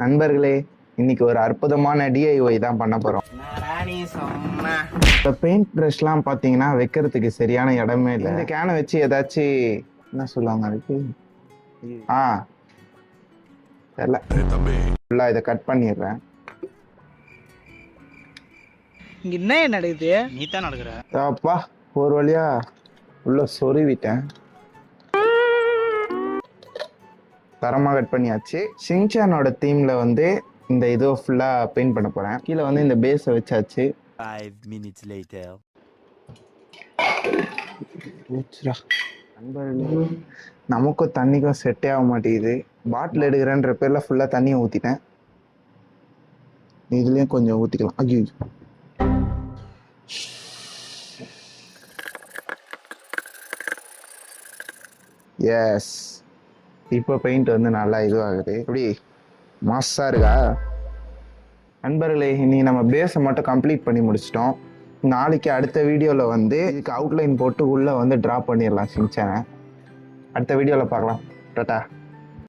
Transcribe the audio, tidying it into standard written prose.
நண்பர்களே, இன்னைக்கு ஒரு அற்புதமான டிஐஒய் தான் பண்ண போறோம். இந்த பெயிண்ட் ப்ரஷ்லாம் பார்த்தீங்கன்னா வைக்கிறதுக்கு சரியான இடமே இல்லை. இந்த கேனை வச்சு ஏதாச்சும் என்ன சொல்லுவாங்க அதுக்கு? தெரியல. ஃபுல்லாக இதை கட் பண்ணிடுறேன். இங்க என்ன நடக்குது? நீ தான் நடக்கிற. அப்பா ஒரு வழியா உள்ள சொருவிட்டேன். தரமாக கட் பண்ணியாச்சு. ஷின்சானோட தீம்ல வந்து இந்த இதோ ஃபுல்லா பெயிண்ட் பண்ண போறேன். கீழே வந்து இந்த பேஸை வச்சாச்சு. 5 minutes later. நமக்கும் தண்ணிக்கும் செட்டே ஆக மாட்டேங்குது. பாட்டில் எடுக்கிறேன்ற பேர்ல ஃபுல்லா தண்ணியை ஊத்திட்டேன். இதுலயும் கொஞ்சம் ஊத்திக்கலாம். ஐயோ, எஸ், இப்போ பெயிண்ட் வந்து நல்லா இதுவாகுது. எப்படி மாஸா இருக்கா? நண்பர்களே, இன்னைக்கு நம்ம பேஸை மட்டும் கம்ப்ளீட் பண்ணி முடிச்சிட்டோம். நாளைக்கு அடுத்த வீடியோவில் வந்து இதுக்கு அவுட்லைன் போட்டு உள்ளே வந்து ட்ரா பண்ணிடலாம் ஷின்சானை. அடுத்த வீடியோவில் பார்க்கலாம். டாடா.